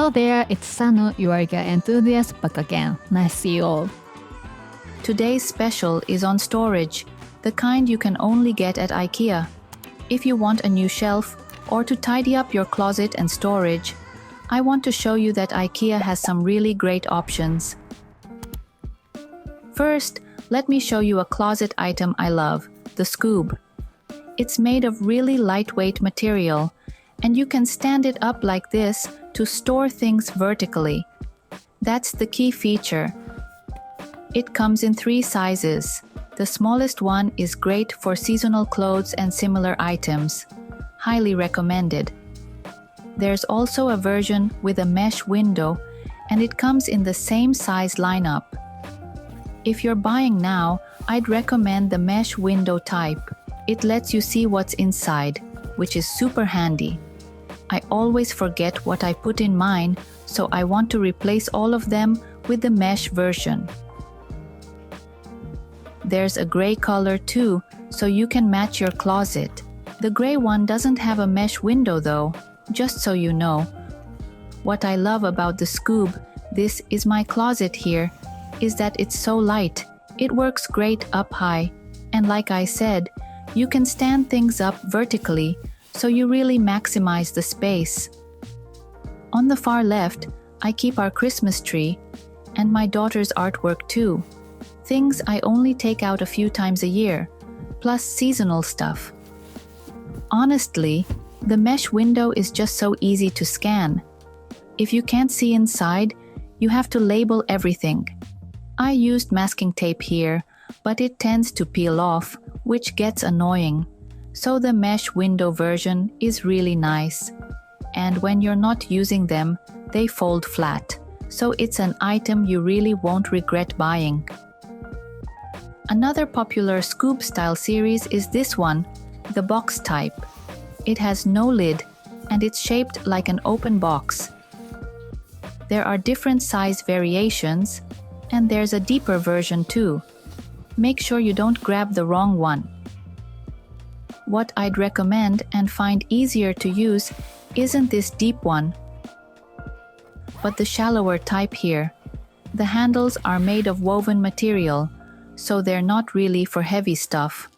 Hello there, it's Sanu, your IKEA enthusiast back again. Nice to see you all. Today's special is on storage, the kind you can only get at IKEA. If you want a new shelf or to tidy up your closet and storage, I want to show you that IKEA has some really great options. First, let me show you a closet item I love, the SKUBB. It's made of really lightweight material, and you can stand it up like this to store things vertically. That's the key feature. It comes in 3 sizes. The smallest one is great for seasonal clothes and similar items. Highly recommended. There's also a version with a mesh window, and it comes in the same size lineup. If you're buying now, I'd recommend the mesh window type. It lets you see what's inside, which is super handy. I always forget what I put in mine, so I want to replace all of them with the mesh version. There's a gray color too, so you can match your closet. The gray one doesn't have a mesh window though, just so you know. What I love about the SKUBB, this is my closet here, is that it's so light. It works great up high, and like I said, you can stand things up vertically, so you really maximize the space. On the far left, I keep our Christmas tree, and my daughter's artwork too. Things I only take out a few times a year, plus seasonal stuff. Honestly, the mesh window is just so easy to scan. If you can't see inside, you have to label everything. I used masking tape here, but it tends to peel off, which gets annoying. So the mesh window version is really nice. And when you're not using them, they fold flat. So it's an item you really won't regret buying. Another popular SKUBB style series is this one, the box type. It has no lid, and it's shaped like an open box. There are different size variations, and there's a deeper version too. Make sure you don't grab the wrong one. What I'd recommend and find easier to use isn't this deep one, but the shallower type here. The handles are made of woven material, so they're not really for heavy stuff.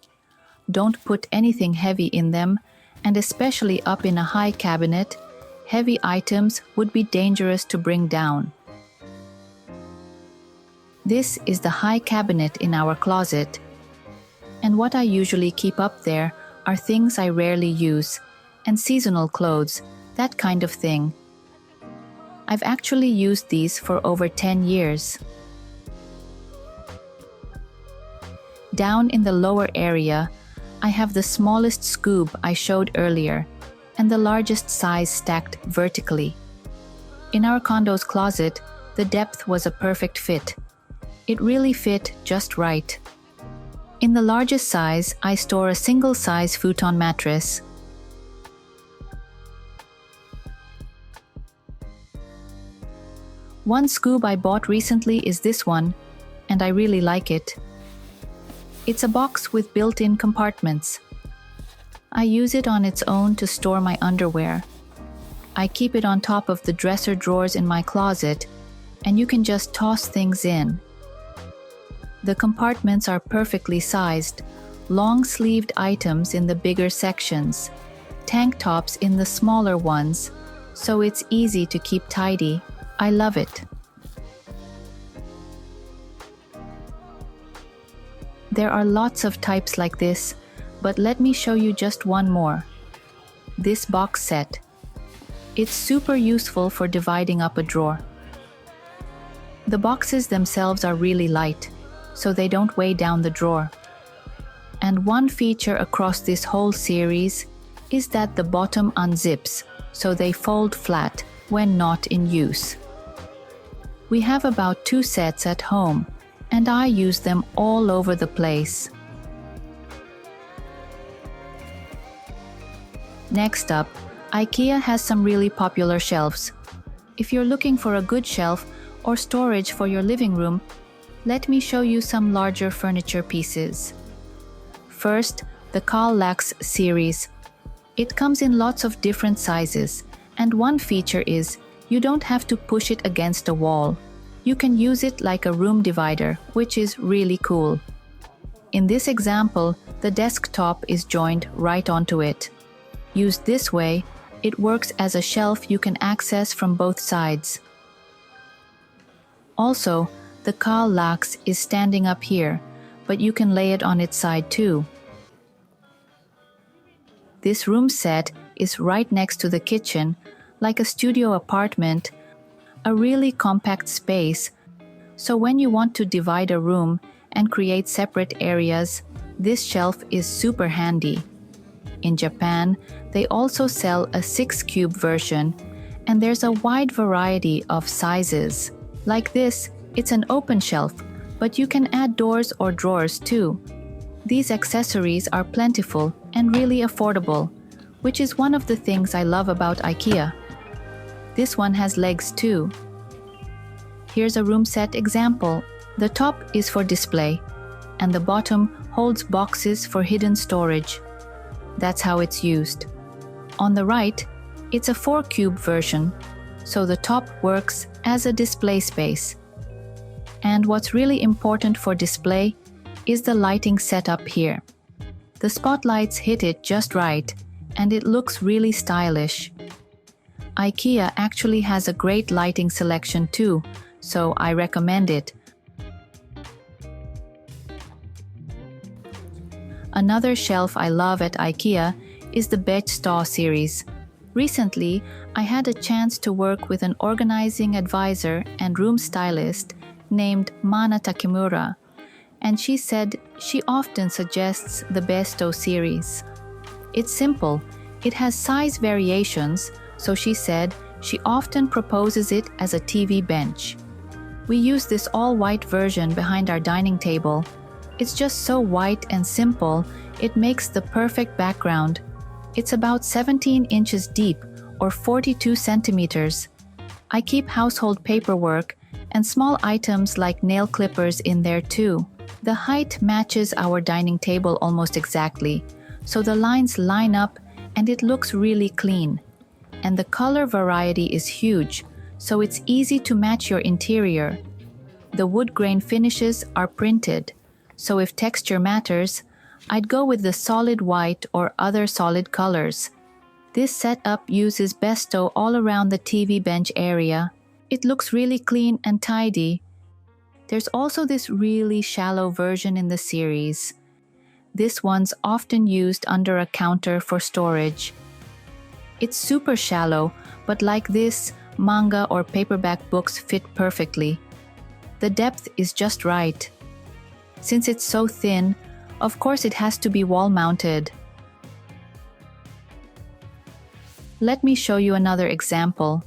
Don't put anything heavy in them, and especially up in a high cabinet, heavy items would be dangerous to bring down. This is the high cabinet in our closet, and what I usually keep up there are things I rarely use, and seasonal clothes, that kind of thing. I've actually used these for over 10 years. Down in the lower area, I have the smallest SKUBB I showed earlier, and the largest size stacked vertically. In our condo's closet, the depth was a perfect fit. It really fit just right. In the largest size, I store a single-size futon mattress. One SKUBB I bought recently is this one, and I really like it. It's a box with built-in compartments. I use it on its own to store my underwear. I keep it on top of the dresser drawers in my closet, and you can just toss things in. The compartments are perfectly sized, long-sleeved items in the bigger sections, tank tops in the smaller ones, so it's easy to keep tidy. I love it. There are lots of types like this, but let me show you just one more. This box set. It's super useful for dividing up a drawer. The boxes themselves are really light, so they don't weigh down the drawer. And one feature across this whole series is that the bottom unzips, so they fold flat when not in use. We have about 2 sets at home, and I use them all over the place. Next up, IKEA has some really popular shelves. If you're looking for a good shelf or storage for your living room, let me show you some larger furniture pieces. First, the KALLAX series. It comes in lots of different sizes, and one feature is You don't have to push it against a wall. You can use it like a room divider, which is really cool. In this example, the desktop is joined right onto it. Used this way, it works as a shelf you can access from both sides. Also, the KALLAX is standing up here, but you can lay it on its side too. This room set is right next to the kitchen, like a studio apartment, a really compact space, so when you want to divide a room and create separate areas, this shelf is super handy. In Japan, they also sell a 6-cube version, and there's a wide variety of sizes. Like this, it's an open shelf, but you can add doors or drawers too. These accessories are plentiful and really affordable, which is one of the things I love about IKEA. This one has legs too. Here's a room set example. The top is for display, and the bottom holds boxes for hidden storage. That's how it's used. On the right, it's a 4-cube version, so the top works as a display space. And what's really important for display is the lighting setup here. The spotlights hit it just right, and it looks really stylish. IKEA actually has a great lighting selection too, so I recommend it. Another shelf I love at IKEA is the BESTÅ series. Recently, I had a chance to work with an organizing advisor and room stylist named Mana Takemura, and she said she often suggests the BESTÅ series. It's simple, it has size variations, so she said she often proposes it as a TV bench. We use this all-white version behind our dining table. It's just so white and simple, it makes the perfect background. It's about 17 inches deep, or 42 centimeters. I keep household paperwork and small items like nail clippers in there too. The height matches our dining table almost exactly, so the lines line up and it looks really clean. And the color variety is huge, so it's easy to match your interior. The wood grain finishes are printed, so if texture matters, I'd go with the solid white or other solid colors. This setup uses BESTÅ all around the TV bench area. It looks really clean and tidy. There's also this really shallow version in the series. This one's often used under a counter for storage. It's super shallow, but like this, manga or paperback books fit perfectly. The depth is just right. Since it's so thin, of course it has to be wall-mounted. Let me show you another example.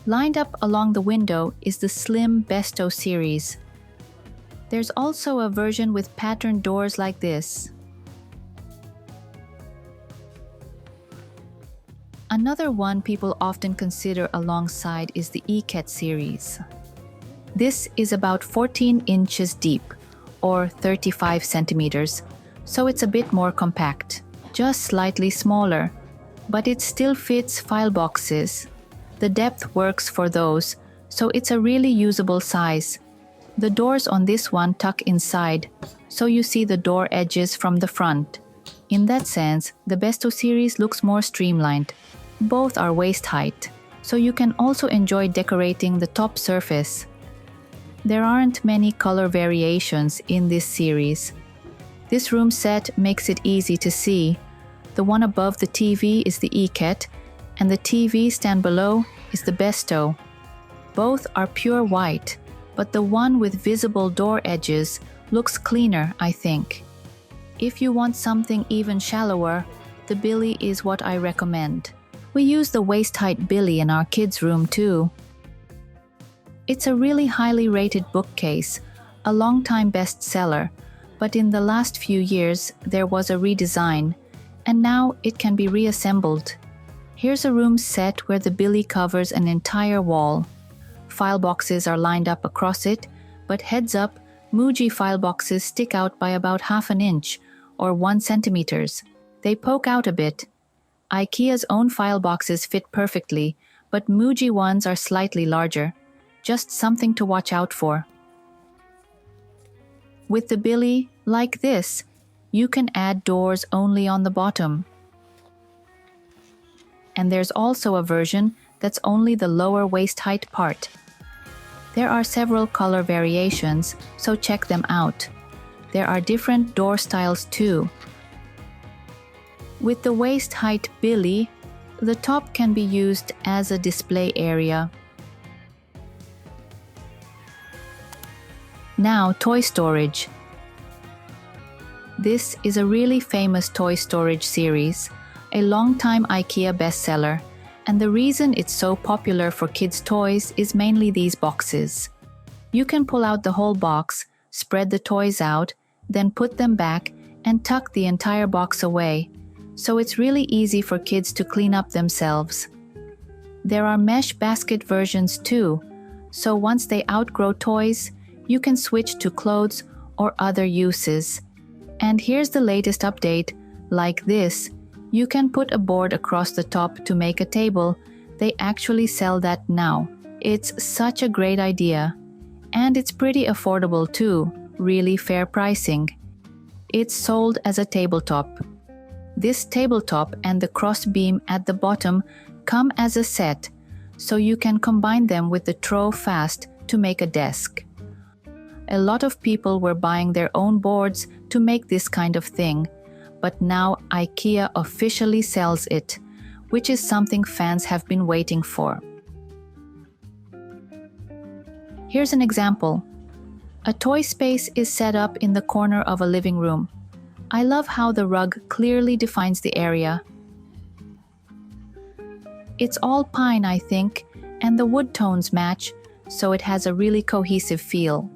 Lined up along the window is the slim BESTÅ series. There's also a version with patterned doors like this. Another one people often consider alongside is the EKET series. This is about 14 inches deep, or 35 centimeters, so it's a bit more compact, just slightly smaller, but it still fits file boxes. The depth works for those, so it's a really usable size. The doors on this one tuck inside, so you see the door edges from the front. In that sense, the BESTÅ series looks more streamlined. Both are waist height, so you can also enjoy decorating the top surface. There aren't many color variations in this series. This room set makes it easy to see. The one above the TV is the EKET, and the TV stand below is the BESTÅ. Both are pure white, but the one with visible door edges looks cleaner, I think. If you want something even shallower, the Billy is what I recommend. We use the waist-height Billy in our kids' room too. It's a really highly rated bookcase, a long-time bestseller, but in the last few years there was a redesign, and now it can be reassembled. Here's a room set where the Billy covers an entire wall. File boxes are lined up across it, but heads up, Muji file boxes stick out by about half an inch, or 1 centimeters. They poke out a bit. IKEA's own file boxes fit perfectly, but Muji ones are slightly larger. Just something to watch out for. With the Billy, like this, you can add doors only on the bottom. And there's also a version that's only the lower waist height part. There are several color variations, so check them out. There are different door styles too. With the waist height Billy, the top can be used as a display area. Now, toy storage. This is a really famous toy storage series, a long-time IKEA bestseller, and the reason it's so popular for kids' toys is mainly these boxes. You can pull out the whole box, spread the toys out, then put them back and tuck the entire box away, so it's really easy for kids to clean up themselves. There are mesh basket versions too, so once they outgrow toys, you can switch to clothes or other uses. And here's the latest update, like this. You can put a board across the top to make a table. They actually sell that now. It's such a great idea. And it's pretty affordable too, really fair pricing. It's sold as a tabletop. This tabletop and the cross beam at the bottom come as a set, so you can combine them with the TROFAST to make a desk. A lot of people were buying their own boards to make this kind of thing, but now IKEA officially sells it, which is something fans have been waiting for. Here's an example. A toy space is set up in the corner of a living room. I love how the rug clearly defines the area. It's all pine, I think, and the wood tones match, so it has a really cohesive feel.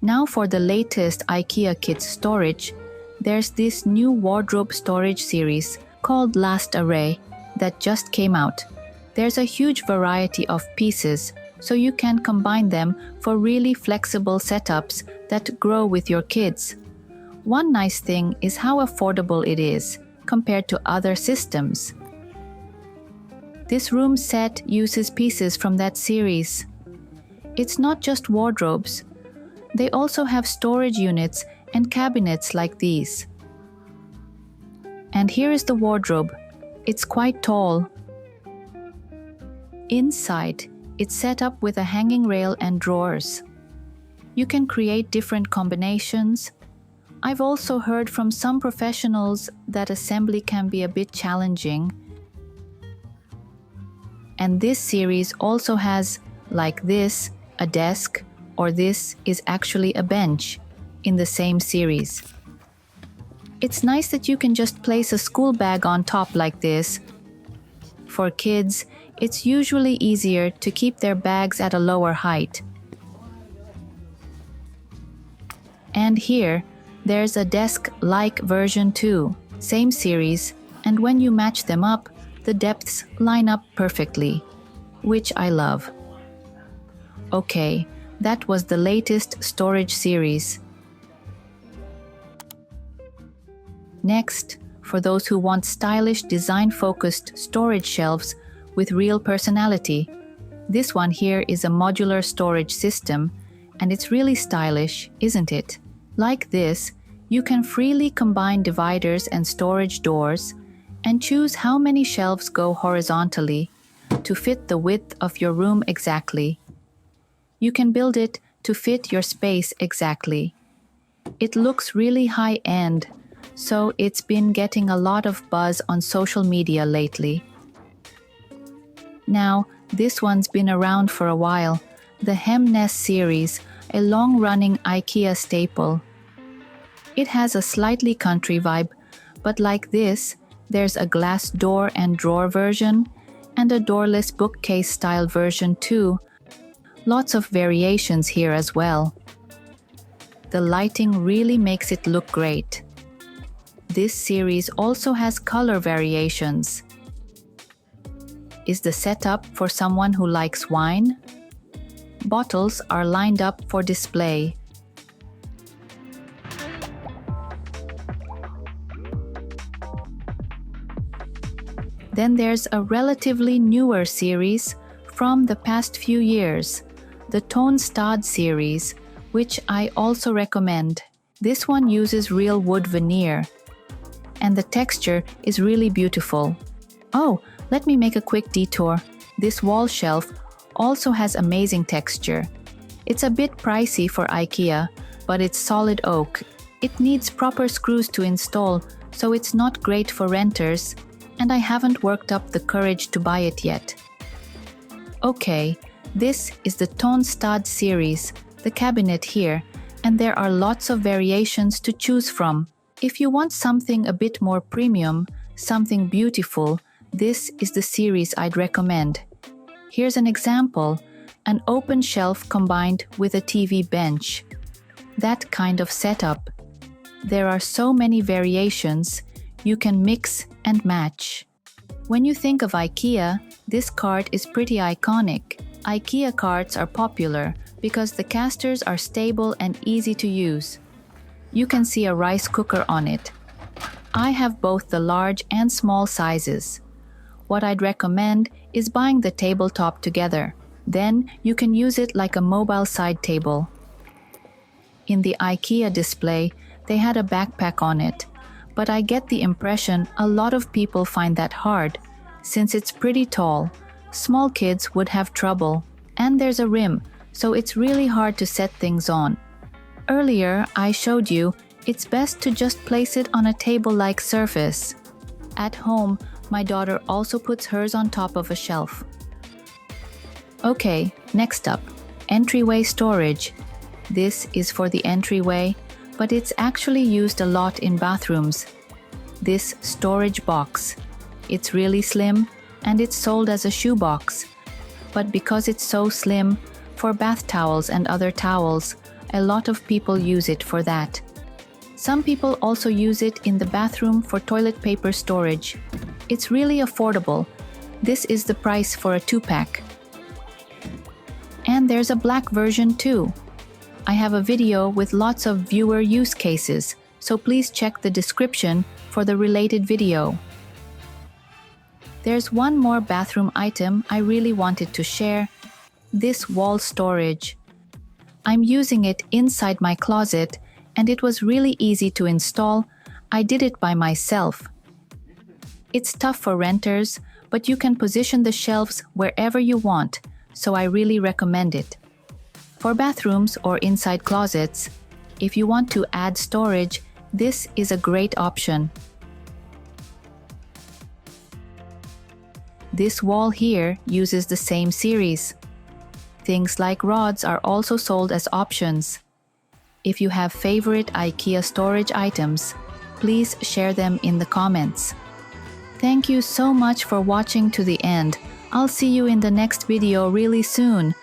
Now for the latest IKEA kids storage, there's this new wardrobe storage series called Last Array that just came out. There's a huge variety of pieces, so you can combine them for really flexible setups that grow with your kids. One nice thing is how affordable it is compared to other systems. This room set uses pieces from that series. It's not just wardrobes. They also have storage units and cabinets like these. And here is the wardrobe. It's quite tall. Inside, it's set up with a hanging rail and drawers. You can create different combinations. I've also heard from some professionals that assembly can be a bit challenging. And this series also has, like this, a desk, or this is actually a bench in the same series. It's nice that you can just place a school bag on top like this. For kids, it's usually easier to keep their bags at a lower height. And here, there's a desk-like version too, same series, and when you match them up, the depths line up perfectly, which I love. Okay, that was the latest storage series. Next, for those who want stylish, design-focused storage shelves with real personality, this one here is a modular storage system, and it's really stylish, isn't it? Like this, you can freely combine dividers and storage doors and choose how many shelves go horizontally to fit the width of your room exactly. You can build it to fit your space exactly. It looks really high-end, so it's been getting a lot of buzz on social media lately. Now, this one's been around for a while, the Hemnes series, a long-running IKEA staple. It has a slightly country vibe, but like this, there's a glass door and drawer version, and a doorless bookcase-style version too. Lots of variations here as well. The lighting really makes it look great. This series also has color variations. Is the setup for someone who likes wine? Bottles are lined up for display. Then there's a relatively newer series from the past few years, the TONSTAD series, which I also recommend. This one uses real wood veneer, and the texture is really beautiful. Oh, let me make a quick detour. This wall shelf also has amazing texture. It's a bit pricey for IKEA, but it's solid oak. It needs proper screws to install, so it's not great for renters, and I haven't worked up the courage to buy it yet. Okay, this is the TONSTAD series, the cabinet here, and there are lots of variations to choose from. If you want something a bit more premium, something beautiful, this is the series I'd recommend. Here's an example, an open shelf combined with a TV bench. That kind of setup. There are so many variations, you can mix and match. When you think of IKEA, this cart is pretty iconic. IKEA carts are popular because the casters are stable and easy to use. You can see a rice cooker on it. I have both the large and small sizes. What I'd recommend is buying the tabletop together. Then you can use it like a mobile side table. In the IKEA display, they had a backpack on it, but I get the impression a lot of people find that hard, since it's pretty tall. Small kids would have trouble, and there's a rim, so it's really hard to set things on. Earlier, I showed you it's best to just place it on a table-like surface. At home, my daughter also puts hers on top of a shelf. Okay, next up, entryway storage. This is for the entryway, but it's actually used a lot in bathrooms. This storage box. It's really slim, and it's sold as a shoebox. But because it's so slim, for bath towels and other towels, a lot of people use it for that. Some people also use it in the bathroom for toilet paper storage. It's really affordable. This is the price for a 2-pack. And there's a black version too. I have a video with lots of viewer use cases, so please check the description for the related video. There's one more bathroom item I really wanted to share, this wall storage. I'm using it inside my closet, and it was really easy to install. I did it by myself. It's tough for renters, but you can position the shelves wherever you want, so I really recommend it. For bathrooms or inside closets, if you want to add storage, this is a great option. This wall here uses the same series. Things like rods are also sold as options. If you have favorite IKEA storage items, please share them in the comments. Thank you so much for watching to the end. I'll see you in the next video really soon.